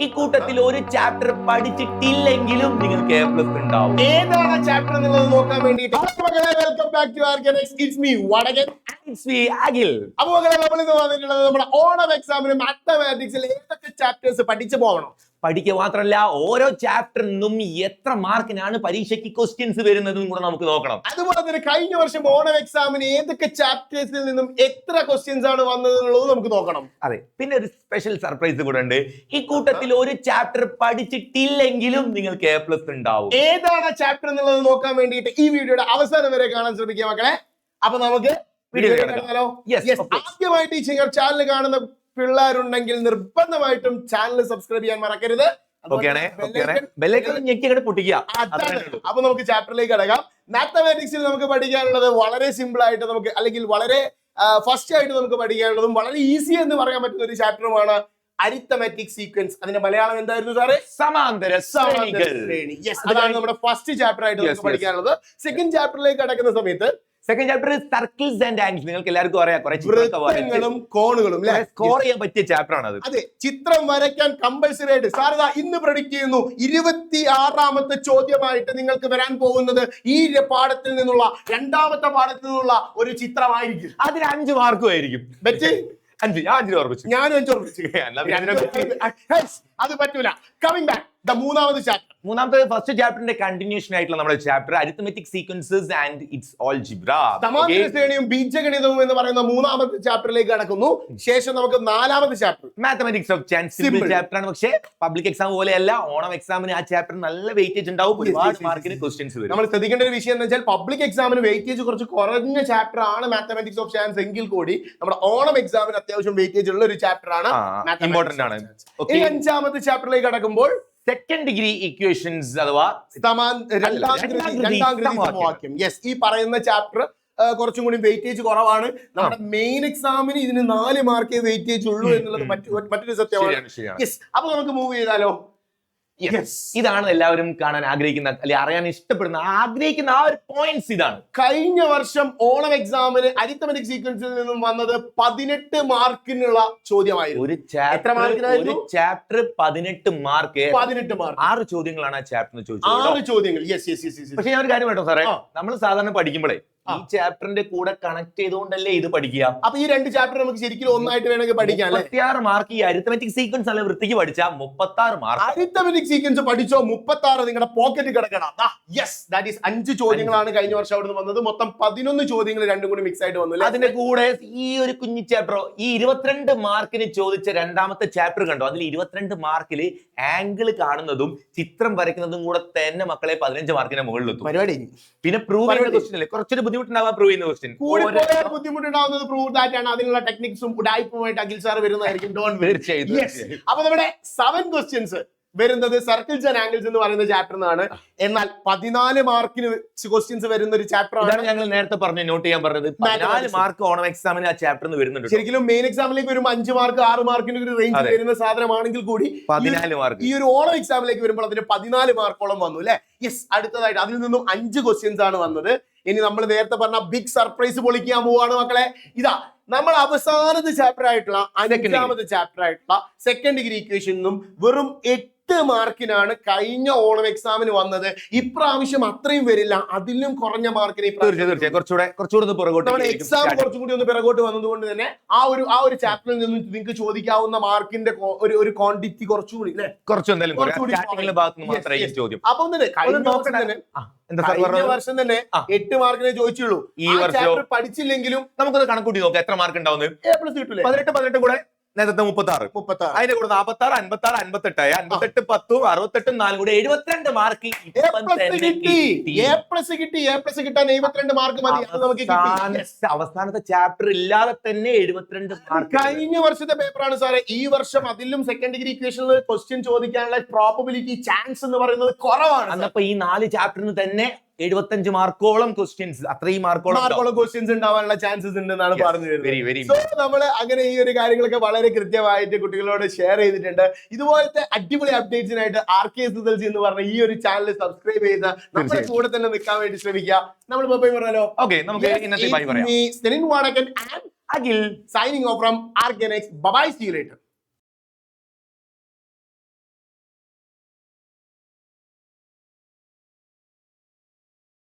ഈ കൂട്ടത്തിൽ ഒരു ചാപ്റ്റർ പഠിച്ചിട്ടില്ലെങ്കിലും നിങ്ങൾക്ക് എ പ്ലസ് ഉണ്ടാവും. ഏതാണ് ചാപ്റ്റർ എന്നുള്ളത് നോക്കാൻ വേണ്ടിയിട്ട് welcome back to Organise. It's me Vadakan. It's me, Akhil. അപ്പൊ നമ്മൾ ഇന്ന് വന്നിട്ടുള്ളത് നമ്മുടെ ഓണം എക്സാമിന് മാത്തമാറ്റിക്സിൽ ഏതൊക്കെ ചാപ്റ്റേഴ്സ് പഠിച്ചു പോകണം. പഠിക്കുക മാത്രമല്ല ഓരോ ചാപ്റ്ററിൽ നിന്നും എത്ര മാർക്കിനാണ് പരീക്ഷയ്ക്ക് ക്വസ്റ്റ്യൻസ് വരുന്നതും കൂടെ നമുക്ക് നോക്കണം. അതുപോലെ തന്നെ കഴിഞ്ഞ വർഷം ഓണം എക്സാമിന് ഏതൊക്കെ ചാപ്റ്റേഴ്സിൽ നിന്നും എത്ര ക്വസ്റ്റ്യൻസ് ആണ് വന്നത് എന്നുള്ളത് നമുക്ക് നോക്കണം. അതെ, പിന്നെ ഒരു സ്പെഷ്യൽ സർപ്രൈസ് കൂടെ ഉണ്ട്. ഈ കൂട്ടത്തിൽ ഒരു ചാപ്റ്റർ പഠിച്ചിട്ടില്ലെങ്കിലും നിങ്ങൾക്ക് എ പ്ലസ് ഉണ്ടാവും. ഏതാണ് ചാപ്റ്റർ എന്നുള്ളത് നോക്കാൻ വേണ്ടിയിട്ട് ഈ വീഡിയോയുടെ അവസാനം വരെ കാണാൻ ശ്രമിക്കുക മക്കളെ. അപ്പൊ നമുക്ക് ആദ്യമായിട്ട് ഈ ചാനൽ കാണുന്ന പിള്ളേരുണ്ടെങ്കിൽ നിർബന്ധമായിട്ടും ചാനൽ സബ്സ്ക്രൈബ് ചെയ്യാൻ മറക്കരുത്. അപ്പൊ നമുക്ക് ചാപ്റ്ററിലേക്ക് കടക്കാം. മാത്തമാറ്റിക്സിൽ നമുക്ക് പഠിക്കാനുള്ളത് വളരെ സിമ്പിൾ ആയിട്ട് നമുക്ക് അല്ലെങ്കിൽ വളരെ ഫസ്റ്റ് ആയിട്ട് നമുക്ക് പഠിക്കാനുള്ളതും വളരെ ഈസി എന്ന് പറയാൻ പറ്റുന്ന ഒരു ചാപ്റ്ററുമാണ് അരിത്തമാറ്റിക് സീക്വൻസ്. അതിന്റെ മലയാളം എന്തായിരുന്നു സാറേ? സമാന്തര ശ്രേണി. അതാണ് നമ്മുടെ ഫസ്റ്റ് ചാപ്റ്റർ ആയിട്ട് നമുക്ക് പഠിക്കാനുള്ളത്. സെക്കൻഡ് ചാപ്റ്ററിലേക്ക് കടക്കുന്ന സമയത്ത് second chapter circles and angles. നിങ്ങൾക്ക് എല്ലാവർക്കും അറിയാം, വൃത്തങ്ങളും കോണുകളും സ്കോർ ചെയ്യാൻ പറ്റിയ ചാപ്റ്റർ ആണ് അത്. അതെ, ചിത്രം വരയ്ക്കാൻ കമ്പൽസറി ആയിട്ട് സാറിതാ ഇന്ന് പ്രൊഡിക്ട് ചെയ്യുന്നു 26ാമത്തെ ചോദ്യമായിട്ട് നിങ്ങൾക്ക് വരാൻ പോകുന്നത് ഈ പാഠത്തിൽ നിന്നുള്ള രണ്ടാമത്തെ പാഠത്തിൽ നിന്നുള്ള ഒരു ചിത്രമായിരിക്കും. അതിന് 5 മാർക്കും ആയിരിക്കും. ഞാനും 5 ഉറപ്പിച്ചു. അത് പറ്റൂല. കമ്മിങ് ബാക്ക് മൂന്നാമത്തെ ചാപ്റ്റർ. ഫസ്റ്റ് ചാപ്റ്ററിന്റെ കണ്ടിന്യൂഷൻ ആയിട്ടുള്ള നമ്മുടെ chapter arithmetic sequences and it's algebra. സമാന്തര ശ്രേണിയും ബീജഗണിതവും എന്ന് പറയുന്ന മൂന്നാമത്തെ ചാപ്റ്ററിലേക്ക് കടക്കുന്നു. ശേഷം നമുക്ക് നാലാമത്തെ chapter mathematics of chance. Simple chapter ആണ്, പക്ഷേ പബ്ലിക് എക്സാം പോലെയല്ല. ഓണം എക്സാമിന് ആ ചാപ്റ്റർ നല്ല വെയിറ്റേജ് ഉണ്ടാവും. ഒരുപാട് മാർക്കിന് ക്വസ്റ്റ്യൻസ് വരും. നമ്മൾ ശ്രദ്ധിക്കേണ്ട ഒരു വിഷയം എന്ന് വെച്ചാൽ പബ്ലിക് എക്സാമിന് വെയിറ്റേജ് കുറച്ച് കുറഞ്ഞ ചാപ്റ്റർ ആണ് മാത്തമാറ്റിക്സ് ഓഫ് ചാൻസ് എങ്കിൽ കൂടി നമ്മുടെ ഓണം എക്സാമിന് അത്യാവശ്യം വെയിറ്റേജ് ഉള്ള ഒരു ചാപ്റ്റർ ആണ്. ഇമ്പോർട്ടന്റ് ആണ്. അഞ്ചാമത്തെ ചാപ്റ്ററിലേക്ക് കടക്കുമ്പോൾ സെക്കൻഡ് ഡിഗ്രി ഇക്വേഷൻസ് അഥവാ രണ്ടാം സമവാക്യം. യെസ്, ഈ പറയുന്ന ചാപ്റ്റർ കുറച്ചും കൂടി വെയിറ്റേജ് കുറവാണ്. നമ്മുടെ മെയിൻ എക്സാമിന് ഇതിന് 4 മാർക്കേ വെയിറ്റേജ് ഉള്ളൂ എന്നുള്ളത് മറ്റൊരു സത്യമാണ്. യെസ്, അപ്പൊ നമുക്ക് മൂവ് ചെയ്താലോ? ഇതാണ് എല്ലാവരും കാണാൻ ആഗ്രഹിക്കുന്ന അല്ലെങ്കിൽ അറിയാൻ ഇഷ്ടപ്പെടുന്ന ആഗ്രഹിക്കുന്ന ആ ഒരു പോയിന്റ്സ്. ഇതാണ് കഴിഞ്ഞ വർഷം ഓണം എക്സാമിന് അരിത്തമെറ്റിക് സീക്വൻസിൽ നിന്നും വന്നത് 18 മാർക്കിനുള്ള ചോദ്യമായിരുന്നു. ഒരു ചാപ്റ്റർ 18 മാർക്ക്. 6 ചോദ്യങ്ങളാണ് ആ ചാപ്റ്ററിന് ചോദിച്ചത്. 6 ചോദ്യങ്ങൾ. പക്ഷെ ഞാൻ ഒരു കാര്യം കേട്ടോ സാറേ, നമ്മൾ സാധാരണ പഠിക്കുമ്പോഴേ ഈ ചാപ്റ്ററിന്റെ കൂടെ കണക്ട് ചെയ്തുകൊണ്ടല്ലേ ഇത് പഠിക്കുക. അപ്പൊ ഈ 2 ചാപ്റ്റർ നമുക്ക് ശരിക്കും ഒന്നായിട്ട് വേണമെങ്കിൽ പഠിക്കാം. 36 മാർക്ക് ഈ അരിത്തമെറ്റിക് സീക്വൻസ് അല്ല വൃത്തിക്ക് പഠിച്ചാൽ 36 മാർക്ക്. അരിത്തമെറ്റിക് സീക്വൻസ് പഠിച്ചോ 36 നിങ്ങളുടെ പോക്കറ്റ് കിടക്കണം. യെസ്, ദാറ്റ് ഈസ് 5 ചോദ്യങ്ങളാണ് കഴിഞ്ഞ വർഷം അവിടെ നിന്ന് വന്നത്. മൊത്തം 11 ചോദ്യങ്ങൾ രണ്ടും കൂടി മിക്സ് ആയിട്ട് വന്നു. അതിന്റെ കൂടെ ഈ ഒരു കുഞ്ഞു ചാപ്റ്റർ ഈ 22 മാർക്കിന് ചോദിച്ച രണ്ടാമത്തെ ചാപ്റ്റർ കണ്ടോ? അതിൽ 22 മാർക്കില് ആംഗിൾ കാണുന്നതും ചിത്രം വരയ്ക്കുന്നതും കൂടെ തന്നെ മക്കളെ 15 മാർക്കിന് മുകളിലെത്തും. പരിപാടി പിന്നെ പ്രൂവ് ചെയ്യുന്ന ക്വസ്റ്റ്യൻ അല്ലേ, കുറച്ചൊരു ബുദ്ധിമുട്ടുണ്ടാവാം പ്രൂവ് ചെയ്യുന്ന ക്വസ്റ്റ്യൻ. ബുദ്ധിമുട്ടുണ്ടാവുന്നത് പ്രൂവ് ദാറ്റ് ആണ്. അതിനുള്ള ടെക്നിക്സും ഉഡായിപ്പുമായിട്ട് അഖിൽ സാർ വരുന്നതായിരിക്കും. തീർച്ചയായും. അപ്പൊ നമ്മുടെ 7 ക്വസ്റ്റ്യൻസ് വരുന്നത് സർക്കിൾസ് ആൻഡ് ആംഗിൾസ് എന്ന് പറയുന്ന ചാപ്റ്ററിനാണ്. എന്നാൽ 14 മാർക്കിന് ക്വസ്റ്റ്യൻസ് വരുന്ന ഒരു ചാപ്റ്റർ ആണ്. ഞങ്ങൾ നേരത്തെ പറഞ്ഞു നോട്ട് ചെയ്യാൻ പറഞ്ഞത് 14 മാർക്ക് ഓണം എക്സാമിന് ആ ചാപ്റ്ററിന് വരുന്നുണ്ട്. ശരിക്കും മെയിൻ എക്സാമിലേക്ക് വരുമ്പോൾ 5 മാർക്ക് 6 മാർക്കിന് ഒരു റേഞ്ച് വരുന്ന സാധനമാണെങ്കിൽ കൂടി 14 മാർക്ക് ഈ ഒരു ഓണം എക്സാമിലേക്ക് വരുമ്പോൾ അതിന് 14 മാർക്കോളം വന്നു അല്ലെ. യെസ്, അടുത്തതായിട്ട് അതിൽ നിന്നും 5 ക്വസ്റ്റ്യൻസ് ആണ് വന്നത്. ഇനി നമ്മൾ നേരത്തെ പറഞ്ഞ ബിഗ് സർപ്രൈസ് പൊളിക്കാൻ പോവാണ് മക്കളെ. ഇതാ നമ്മൾ അവസാനത്തെ ചാപ്റ്റർ ആയിട്ടുള്ള 5ാമത്തെ ചാപ്റ്റർ ആയിട്ടുള്ള സെക്കൻഡ് ഡിഗ്രി ഇക്വേഷനും വെറും 8 മാർക്കിനാണ് കഴിഞ്ഞ ഓണം എക്സാമിന് വന്നത്. ഇപ്രാവശ്യം അത്രയും വരില്ല, അതിലും കുറഞ്ഞ മാർക്കിന് എക്സാം കുറച്ചും കൂടി ഒന്ന് പിറകോട്ട് വന്നതുകൊണ്ട് തന്നെ ആ ഒരു ചാപ്റ്ററിൽ നിന്നും നിങ്ങൾക്ക് ചോദിക്കാവുന്ന മാർക്കിന്റെ ഒരു ക്വാണ്ടിറ്റി കുറച്ചുകൂടി കഴിഞ്ഞ വർഷം തന്നെ 8 മാർക്കിനെ ചോദിച്ചുള്ളൂ. ഈ വർഷം പഠിച്ചില്ലെങ്കിലും നമുക്കൊന്ന് കണക്കൂട്ടി നോക്കാം എത്ര മാർക്ക് ഉണ്ടാവുന്നത്. എ പ്ലസ് കിട്ടൂലേ? 18 കൂടെ നേരത്തെ 36 അതിന്റെ കൂടെ 46 56 58 58 10 68 4 കൂടെ 72 മാർക്ക് കിട്ടാൻ 72 മാർക്ക് മതി. അവസാനത്തെ ചാപ്റ്റർ ഇല്ലാതെ തന്നെ 72 മാർക്ക്. കഴിഞ്ഞ വർഷത്തെ പേപ്പറാണ് സാറേ. ഈ വർഷം അതിലും സെക്കൻഡ് ഡിഗ്രി ഇക്വേഷനിൽ ക്വസ്റ്റ്യൻ ചോദിക്കാനുള്ള പ്രോബബിലിറ്റി ചാൻസ് എന്ന് പറയുന്നത് കുറവാണ്. അപ്പൊ ഈ 4 ചാപ്റ്ററിന് തന്നെ 75 മാർക്കോളം ക്വസ്റ്റ്യൻസ്, അത്രയും മാർക്കോളം ക്വസ്റ്റ്യൻസ് ഉണ്ടാവാനുള്ള ചാൻസസ് ഉണ്ടെന്നാണ് പറഞ്ഞു വരുന്നത്. സോ നമ്മള് അങ്ങനെ ഈ ഒരു കാര്യങ്ങളൊക്കെ വളരെ കൃത്യമായിട്ട് കുട്ടികളോട് ഷെയർ ചെയ്തിട്ടുണ്ട്. ഇതുപോലത്തെ അടിപൊളി അപ്ഡേറ്റ്സിനായിട്ട് RKSSLC എന്ന് പറഞ്ഞ ഈ ഒരു ചാനൽ സബ്സ്ക്രൈബ് ചെയ്ത് നമ്മുടെ കൂടെ തന്നെ നിൽക്കാൻ വേണ്ടി ശ്രമിക്കുക. നമ്മൾ ബൈ പറഞ്ഞാലോ? ഓക്കെ, നമുക്ക് ഇന്നത്തെ ബൈ പറയാം. Akhil signing off from Organise. Bye, see you later.